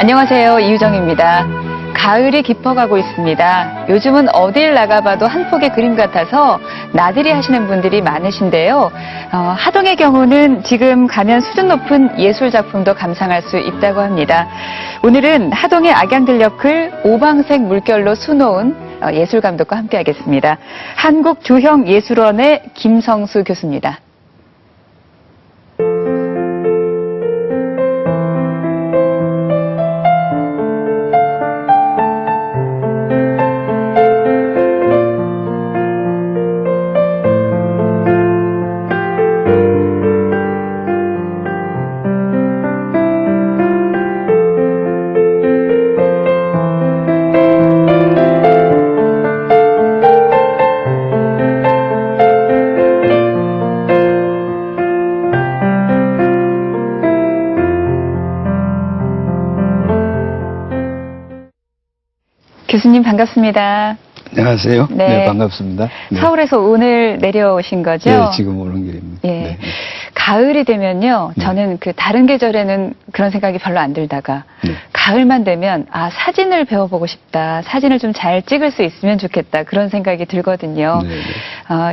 안녕하세요. 이유정입니다. 가을이 깊어가고 있습니다. 요즘은 어딜 나가봐도 한 폭의 그림 같아서 나들이 하시는 분들이 많으신데요. 하동의 경우는 지금 가면 수준 높은 예술 작품도 감상할 수 있다고 합니다. 오늘은 하동의 악양들녘을 오방색 물결로 수놓은 예술감독과 함께하겠습니다. 한국조형예술원의 김성수 교수입니다. 교수님 반갑습니다. 안녕하세요. 네, 반갑습니다. 네. 서울에서 오늘 내려오신 거죠? 네, 지금 오는 길입니다. 예. 네. 가을이 되면요, 저는 그 다른 계절에는 그런 생각이 별로 안 들다가 가을만 되면 사진을 배워보고 싶다, 사진을 좀 잘 찍을 수 있으면 좋겠다 그런 생각이 들거든요.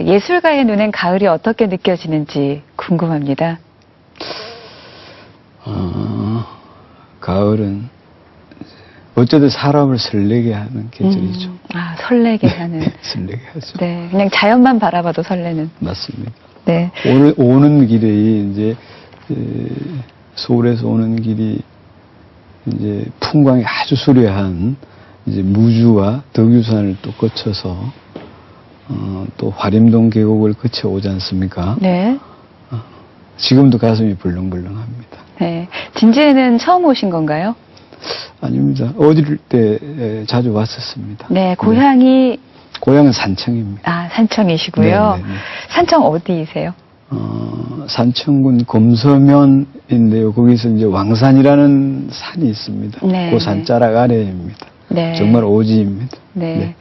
예술가의 눈엔 가을이 어떻게 느껴지는지 궁금합니다. 가을은 어쨌든 사람을 설레게 하는 계절이죠. 설레게 하는. 네, 설레게 하죠. 네, 그냥 자연만 바라봐도 설레는. 맞습니다. 네. 오는 길이 이제 서울에서 오는 길이 이제 풍광이 아주 수려한 이제 무주와 덕유산을 또 거쳐서 또 화림동 계곡을 거쳐 오지 않습니까? 네. 지금도 가슴이 벌렁벌렁합니다. 네. 진지에는 처음 오신 건가요? 아닙니다. 어릴 때 자주 왔었습니다. 네, 고향이? 고향은 산청입니다. 산청이시고요. 네네네. 산청 어디이세요? 산청군 검서면인데요. 거기서 이제 왕산이라는 산이 있습니다. 네. 그 산자락 아래입니다. 네. 정말 오지입니다. 네. 네.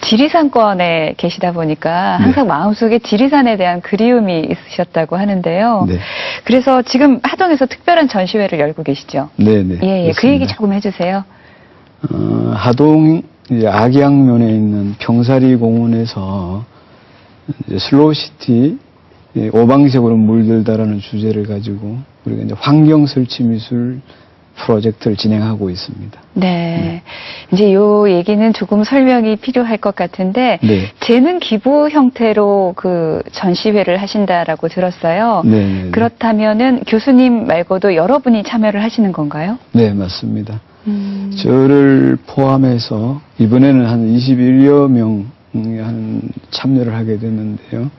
지리산권에 계시다 보니까 항상 마음속에 지리산에 대한 그리움이 있으셨다고 하는데요. 네. 그래서 지금 하동에서 특별한 전시회를 열고 계시죠? 네네. 예, 그 얘기 조금 해주세요. 하동 이제 악양면에 있는 평사리 공원에서 이제 슬로우시티 오방색으로 물들다라는 주제를 가지고 우리가 이제 환경 설치 미술 프로젝트를 진행하고 있습니다. 네. 이제 요 얘기는 조금 설명이 필요할 것 같은데, 재능 기부 형태로 그 전시회를 하신다라고 들었어요. 네. 그렇다면은 교수님 말고도 여러분이 참여를 하시는 건가요? 네, 맞습니다. 저를 포함해서 이번에는 한 21여 명이 참여를 하게 됐는데요.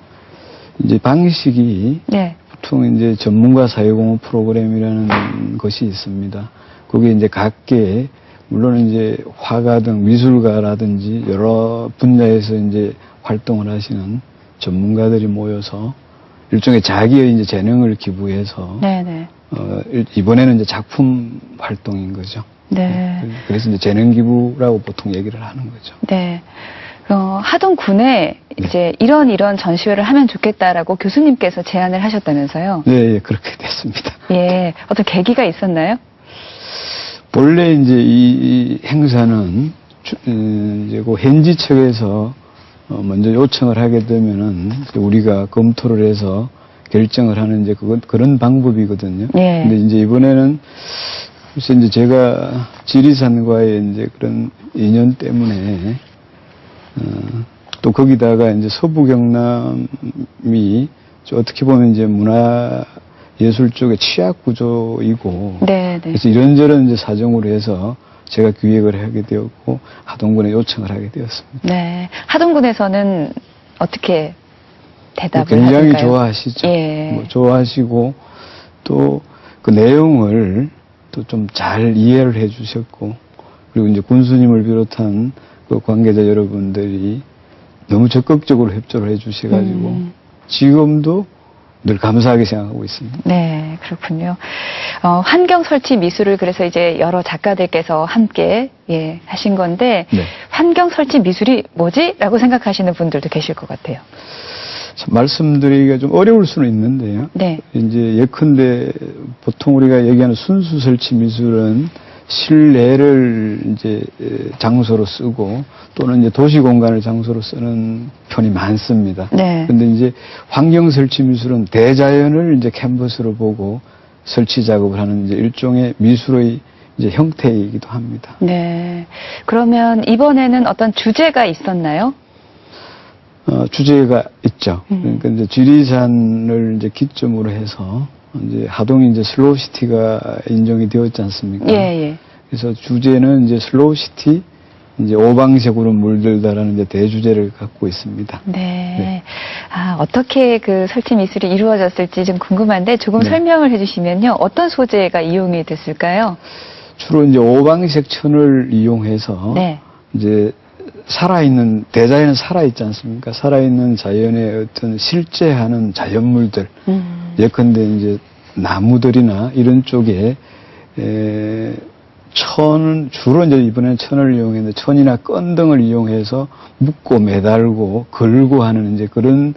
이제 방식이 보통 이제 전문가 사회공헌 프로그램이라는 것이 있습니다. 거기에 이제 각계 물론 이제 화가 등 미술가라든지 여러 분야에서 이제 활동을 하시는 전문가들이 모여서 일종의 자기의 이제 재능을 기부해서 이번에는 이제 작품 활동인 거죠. 네. 그래서 이제 재능 기부라고 보통 얘기를 하는 거죠. 네. 하동군에 이제 이런 전시회를 하면 좋겠다라고 교수님께서 제안을 하셨다면서요? 네, 그렇게 됐습니다. 예, 어떤 계기가 있었나요? 본래 이제 이 행사는 이제 그 현지 측에서 먼저 요청을 하게 되면은 우리가 검토를 해서 결정을 하는 이제 그런 방법이거든요. 근데 이제 이번에는 글쎄 이제 제가 지리산과의 이제 그런 인연 때문에 또 거기다가 이제 서부 경남이 어떻게 보면 이제 문화 예술 쪽의 취약 구조이고 그래서 이런저런 이제 사정으로 해서 제가 기획을 하게 되었고 하동군에 요청을 하게 되었습니다. 네, 하동군에서는 어떻게 대답을 굉장히 하실까요? 좋아하시죠. 좋아하시고 또 그 내용을 또 좀 잘 이해를 해주셨고 그리고 이제 군수님을 비롯한 그 관계자 여러분들이 너무 적극적으로 협조를 해주셔가지고 지금도 늘 감사하게 생각하고 있습니다. 네, 그렇군요. 환경 설치 미술을 그래서 이제 여러 작가들께서 함께 하신 건데 환경 설치 미술이 뭐지? 라고 생각하시는 분들도 계실 것 같아요. 말씀드리기가 좀 어려울 수는 있는데요. 이제 예컨대 보통 우리가 얘기하는 순수 설치 미술은 실내를 이제 장소로 쓰고 또는 이제 도시 공간을 장소로 쓰는 편이 많습니다. 네. 근데 이제 환경 설치 미술은 대자연을 이제 캔버스로 보고 설치 작업을 하는 이제 일종의 미술의 이제 형태이기도 합니다. 네. 그러면 이번에는 어떤 주제가 있었나요? 주제가 있죠. 그러니까 이제 지리산을 이제 기점으로 해서 이제 하동이 이제 슬로우시티가 인정이 되었지 않습니까? 예, 예. 그래서 주제는 이제 슬로우시티, 이제 오방색으로 물들다라는 이제 대주제를 갖고 있습니다. 네. 네. 아, 어떻게 그 설치 미술이 이루어졌을지 좀 궁금한데 조금 네. 설명을 해주시면요. 어떤 소재가 이용이 됐을까요? 주로 이제 오방색 천을 이용해서 네. 이제 살아있는, 대자연은 살아있지 않습니까? 살아있는 자연의 어떤 실제하는 자연물들, 예컨대 이제 나무들이나 이런 쪽에 천은 주로 이제 이번에는 천을 이용했는데 천이나 건 등을 이용해서 묶고 매달고 걸고 하는 이제 그런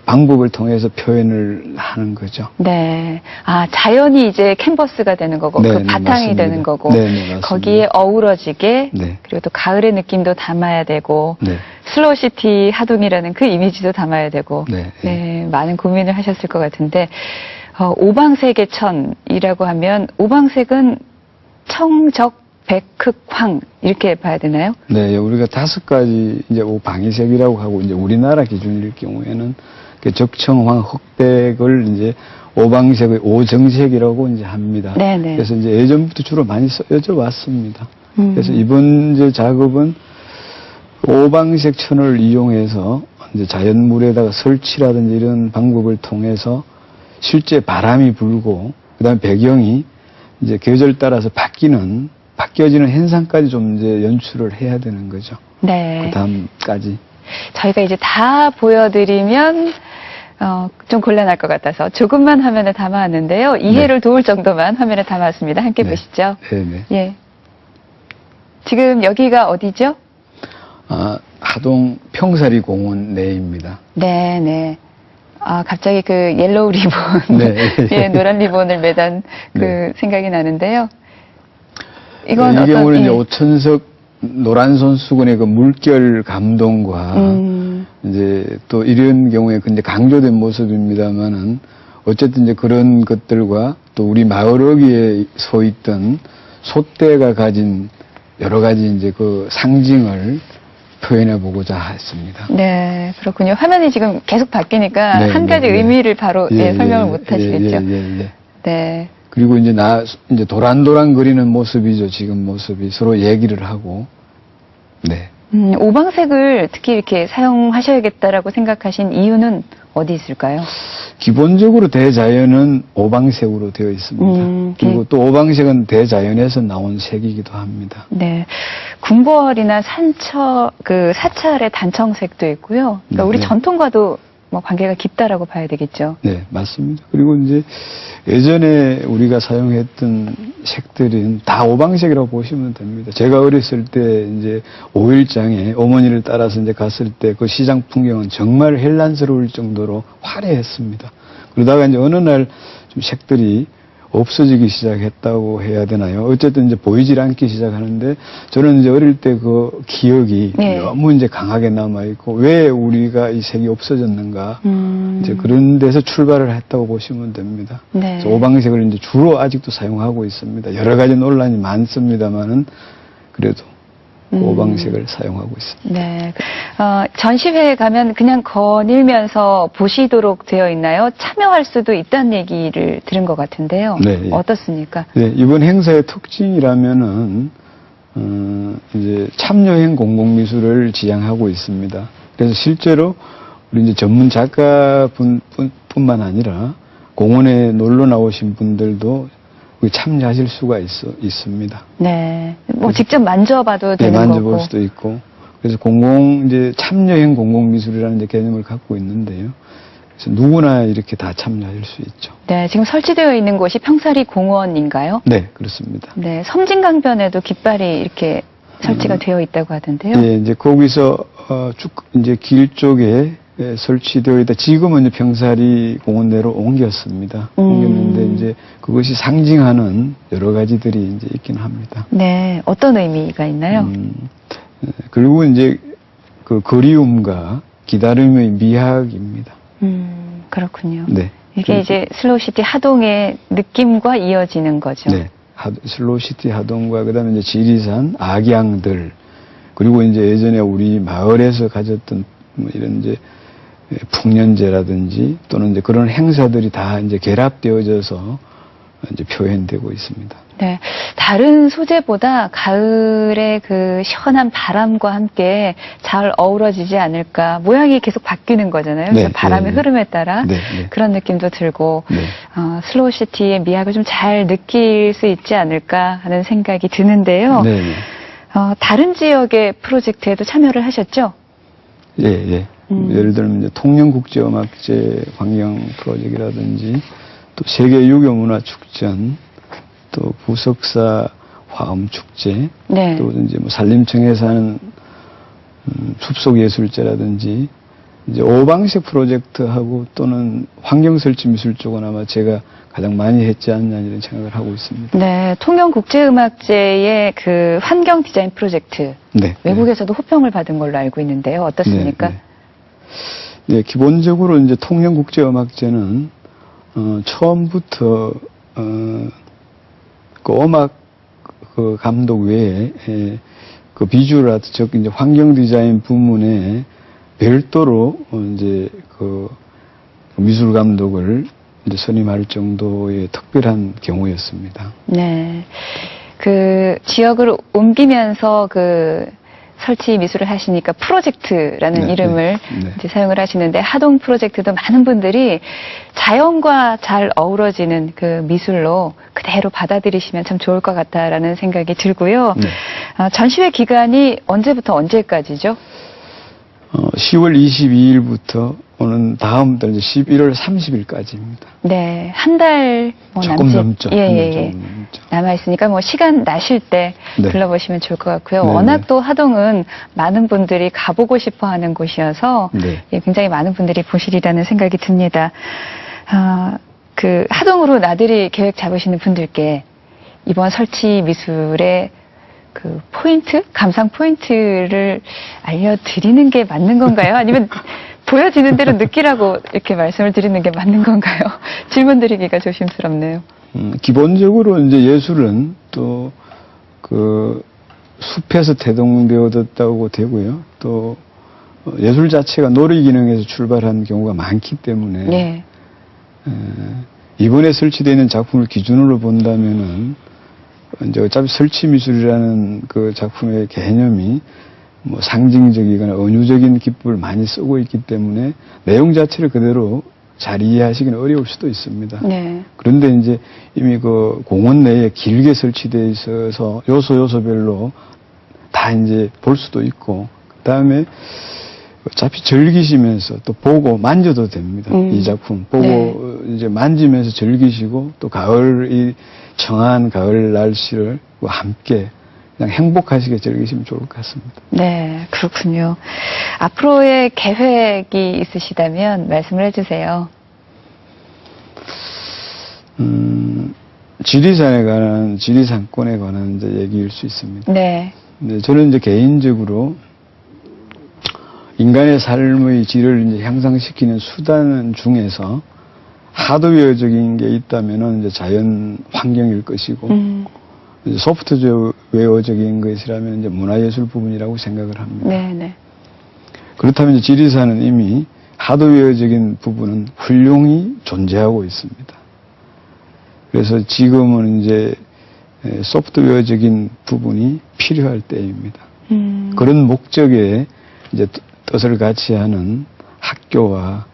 방법을 통해서 표현을 하는 거죠. 네. 아, 자연이 이제 캔버스가 되는 거고, 네, 그 네, 바탕이 맞습니다. 되는 거고, 네, 네, 맞습니다. 거기에 어우러지게, 네. 그리고 또 가을의 느낌도 담아야 되고, 네. 슬로우시티 하동이라는 그 이미지도 담아야 되고, 네. 네, 많은 고민을 하셨을 것 같은데, 오방색의 천이라고 하면, 오방색은 청적, 백흑황, 이렇게 봐야 되나요? 네, 우리가 5가지 이제 방위색이라고 하고 이제 우리나라 기준일 경우에는 그 적청황, 흑백을 이제 오방색의 오정색이라고 이제 합니다. 네네. 그래서 이제 예전부터 주로 많이 쓰여져 왔습니다. 그래서 이번 이제 작업은 오방색 천을 이용해서 이제 자연물에다가 설치라든지 이런 방법을 통해서 실제 바람이 불고 그다음에 배경이 이제 계절 따라서 바뀌어지는 현상까지 좀 이제 연출을 해야 되는 거죠. 네. 그 다음까지. 저희가 이제 다 보여드리면 좀 곤란할 것 같아서 조금만 화면에 담아왔는데요. 이해를 도울 정도만 화면에 담아왔습니다. 함께 네. 보시죠. 네네. 예. 지금 여기가 어디죠? 하동 평사리 공원 내입니다. 네, 네. 아, 갑자기 그 옐로우 리본, 네. 예, 노란 리본을 매단 그 네. 생각이 나는데요. 이건 이 어떤 경우는 이제 예. 오천석 노란손수건의 그 물결 감동과 이제 또 이런 경우에 근데 강조된 모습입니다만은 어쨌든 이제 그런 것들과 또 우리 마을 어귀에 서 있던 소떼가 가진 여러 가지 이제 그 상징을 표현해 보고자 했습니다. 네, 그렇군요. 화면이 지금 계속 바뀌니까 네, 한 가지 네, 네. 의미를 바로 설명을 못 하시겠죠. 예. 네. 그리고 이제 이제 도란도란 거리는 모습이죠. 지금 모습이 서로 얘기를 하고. 네. 오방색을 특히 이렇게 사용하셔야겠다라고 생각하신 이유는 어디 있을까요? 기본적으로 대자연은 오방색으로 되어 있습니다. 그리고 또 오방색은 대자연에서 나온 색이기도 합니다. 네. 궁궐이나 사찰의 단청색도 있고요. 그러니까 우리 네. 전통과도 뭐 관계가 깊다라고 봐야 되겠죠. 네, 맞습니다. 그리고 이제 예전에 우리가 사용했던 색들은 다 오방색이라고 보시면 됩니다. 제가 어렸을 때 이제 5일장에 어머니를 따라서 이제 갔을 때 그 시장 풍경은 정말 현란스러울 정도로 화려했습니다. 그러다가 이제 어느 날 좀 색들이 없어지기 시작했다고 해야 되나요? 어쨌든 이제 보이질 않기 시작하는데 저는 이제 어릴 때 그 기억이 네. 너무 이제 강하게 남아있고 왜 우리가 이 색이 없어졌는가 이제 그런 데서 출발을 했다고 보시면 됩니다. 네. 그래서 오방색을 이제 주로 아직도 사용하고 있습니다. 여러 가지 논란이 많습니다만은 그래도 오방색을 사용하고 있습니다. 네. 전시회에 가면 그냥 거닐면서 보시도록 되어 있나요? 참여할 수도 있다는 얘기를 들은 것 같은데요. 네, 예. 어떻습니까? 네, 이번 행사의 특징이라면은 이제 참여형 공공미술을 지향하고 있습니다. 그래서 실제로 우리 이제 전문 작가뿐만 아니라 공원에 놀러 나오신 분들도 참여하실 수가 있습니다. 네. 뭐 직접 만져봐도 네, 되는 만져볼 거고. 수도 있고. 그래서 이제 참여형 공공미술이라는 이제 개념을 갖고 있는데요. 그래서 누구나 이렇게 다 참여할 수 있죠. 네, 지금 설치되어 있는 곳이 평사리 공원인가요? 네, 그렇습니다. 네, 섬진강변에도 깃발이 이렇게 설치가 되어 있다고 하던데요. 예, 이제 거기서 쭉 이제 길 쪽에 설치되어 있다. 지금은 이제 병사리 공원 내로 옮겼습니다. 옮겼는데 이제 그것이 상징하는 여러 가지들이 이제 있긴 합니다. 네, 어떤 의미가 있나요? 그리고 이제 그 그리움과 기다림의 미학입니다. 그렇군요. 네. 이게 이제 슬로우시티 하동의 느낌과 이어지는 거죠. 네. 슬로우시티 하동과 그다음에 이제 지리산, 악양들, 그리고 이제 예전에 우리 마을에서 가졌던 뭐 이런 이제 풍년제라든지 또는 이제 그런 행사들이 다 이제 결합되어져서 이제 표현되고 있습니다. 네. 다른 소재보다 가을의 그 시원한 바람과 함께 잘 어우러지지 않을까. 모양이 계속 바뀌는 거잖아요. 네, 바람의 네, 흐름에 따라 네, 네. 그런 느낌도 들고 네. 슬로우시티의 미학을 좀 잘 느낄 수 있지 않을까 하는 생각이 드는데요. 네, 네. 다른 지역의 프로젝트에도 참여를 하셨죠? 예, 예. 예를 들면 이제 통영국제음악제 환경 프로젝트라든지 또 세계 유교문화축전, 또 부석사 화음축제, 네. 또 이제 뭐 산림청에서 하는 숲속예술제라든지 이제 오방식 프로젝트하고 또는 환경설치미술 쪽은 아마 제가 가장 많이 했지 않나 이런 생각을 하고 있습니다. 네, 통영국제음악제의 그 환경 디자인 프로젝트 네. 외국에서도 호평을 받은 걸로 알고 있는데요. 어떻습니까? 네, 네. 네, 기본적으로 이제 통영국제음악제는 처음부터 그 음악 그 감독 외에 그 비주얼 아트 즉 이제 환경 디자인 부문에 별도로 이제 그 미술 감독을 이제 선임할 정도의 특별한 경우였습니다. 네. 그 지역을 옮기면서 그 설치 미술을 하시니까 프로젝트라는 네, 이름을 네. 이제 사용을 하시는데 하동 프로젝트도 많은 분들이 자연과 잘 어우러지는 그 미술로 그대로 받아들이시면 참 좋을 것 같다라는 생각이 들고요. 네. 전시회 기간이 언제부터 언제까지죠? 10월 22일부터 오는 다음 달 이제 11월 30일까지입니다. 네, 한 달 뭐 조금 남짓 넘죠. 예. 조금 넘죠. 남아 있으니까 뭐 시간 나실 때 네. 둘러보시면 좋을 것 같고요. 네, 워낙 네. 또 하동은 많은 분들이 가보고 싶어하는 곳이어서 네. 예, 굉장히 많은 분들이 보시리라는 생각이 듭니다. 그 하동으로 나들이 계획 잡으시는 분들께 이번 설치 미술의 그 포인트, 감상 포인트를 알려드리는 게 맞는 건가요? 아니면 보여지는 대로 느끼라고 이렇게 말씀을 드리는 게 맞는 건가요? 질문 드리기가 조심스럽네요. 기본적으로 이제 예술은 또 그 숲에서 태동되어졌다고 되고요. 또 예술 자체가 놀이 기능에서 출발한 경우가 많기 때문에 네. 이번에 설치되어 있는 작품을 기준으로 본다면은 이제 어차피 설치 미술이라는 그 작품의 개념이 뭐 상징적이거나 은유적인 기법을 많이 쓰고 있기 때문에 내용 자체를 그대로 잘 이해하시기는 어려울 수도 있습니다. 네. 그런데 이제 이미 그 공원 내에 길게 설치되어 있어서 요소별로 다 이제 볼 수도 있고, 그 다음에 어차피 즐기시면서 또 보고 만져도 됩니다. 이 작품 보고 네. 이제 만지면서 즐기시고 또 가을 이 청한 가을 날씨를 함께 그냥 행복하시게 즐기시면 좋을 것 같습니다. 네, 그렇군요. 앞으로의 계획이 있으시다면 말씀을 해주세요. 지리산권에 관한 이제 얘기일 수 있습니다. 네. 네, 저는 이제 개인적으로 인간의 삶의 질을 이제 향상시키는 수단 중에서 하드웨어적인 게 있다면은 이제 자연 환경일 것이고, 이제 소프트웨어적인 것이라면 이제 문화예술 부분이라고 생각을 합니다. 네. 그렇다면 이제 지리산은 이미 하드웨어적인 부분은 훌륭히 존재하고 있습니다. 그래서 지금은 이제 소프트웨어적인 부분이 필요할 때입니다. 그런 목적에 이제 뜻을 같이 하는 학교와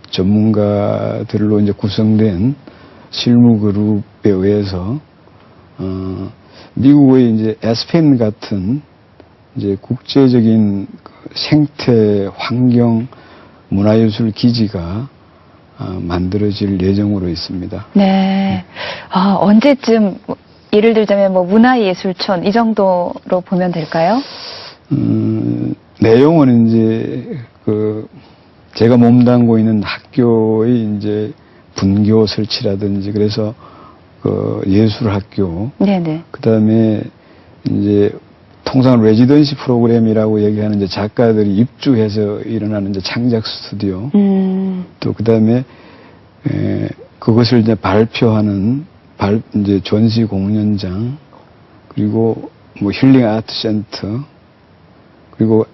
전문가들로 이제 구성된 실무 그룹에 의해서 미국의 이제 에스펜 같은 이제 국제적인 생태 환경 문화예술 기지가 만들어질 예정으로 있습니다. 네. 언제쯤 예를 들자면 뭐 문화예술촌 이 정도로 보면 될까요? 내용은 이제 그 제가 몸담고 있는 학교의 이제 분교 설치라든지 그래서 그 예술학교, 네네. 그다음에 이제 통상 레지던시 프로그램이라고 얘기하는 이제 작가들이 입주해서 일어나는 이제 창작 스튜디오, 또 그다음에 그것을 이제 발표하는 이제 전시 공연장, 그리고 뭐 힐링 아트 센터, 그리고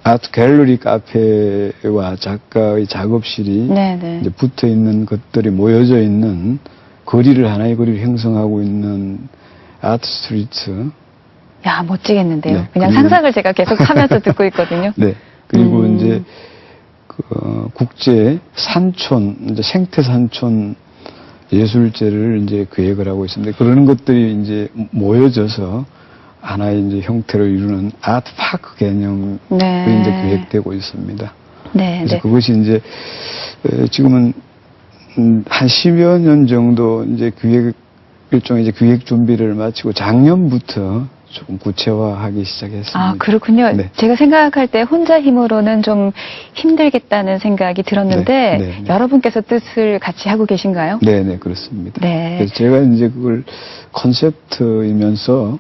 아트 갤러리 카페와 작가의 작업실이 네네. 이제 붙어 있는 것들이 모여져 있는 거리를 하나의 거리를 형성하고 있는 아트 스트리트. 야, 멋지겠는데요. 네, 그냥 그리고- 상상을 제가 계속 하면서 듣고 있거든요. 네. 그리고 이제 그 국제 산촌, 이제 생태 산촌 예술제를 이제 계획을 하고 있습니다. 그런 것들이 이제 모여져서 하나의 이제 형태를 이루는 아트 파크 개념이 네. 이제 계획되고 있습니다. 네, 그래서 네. 그것이 이제 지금은 한 10여 년 정도 이제 일종의 이제 기획 준비를 마치고 작년부터 조금 구체화하기 시작했습니다. 아, 그렇군요. 네. 제가 생각할 때 혼자 힘으로는 좀 힘들겠다는 생각이 들었는데 네, 네, 네. 여러분께서 뜻을 같이 하고 계신가요? 네, 그렇습니다. 네. 그래서 제가 이제 그걸 컨셉트이면서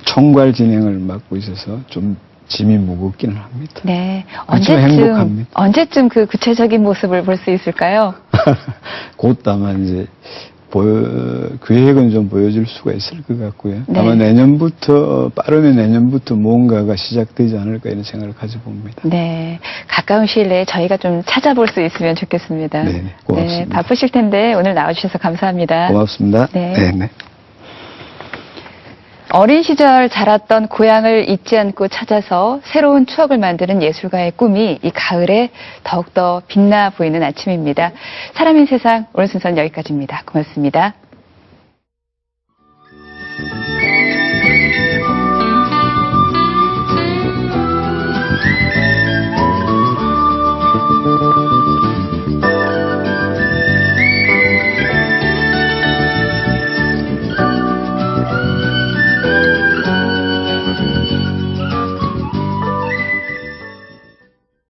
총괄 진행을 맡고 있어서 좀 짐이 무겁기는 합니다. 네. 그렇지만 행복합니다. 언제쯤 그 구체적인 모습을 볼 수 있을까요? 곧 아마 이제 계획은 좀 보여줄 수가 있을 것 같고요. 네. 아마 빠르면 내년부터 뭔가가 시작되지 않을까 이런 생각을 가져봅니다. 네. 가까운 시일 내에 저희가 좀 찾아볼 수 있으면 좋겠습니다. 네, 고맙습니다. 네, 바쁘실 텐데 오늘 나와주셔서 감사합니다. 고맙습니다. 네. 어린 시절 자랐던 고향을 잊지 않고 찾아서 새로운 추억을 만드는 예술가의 꿈이 이 가을에 더욱더 빛나 보이는 아침입니다. 사람인 세상 오늘 순서는 여기까지입니다. 고맙습니다.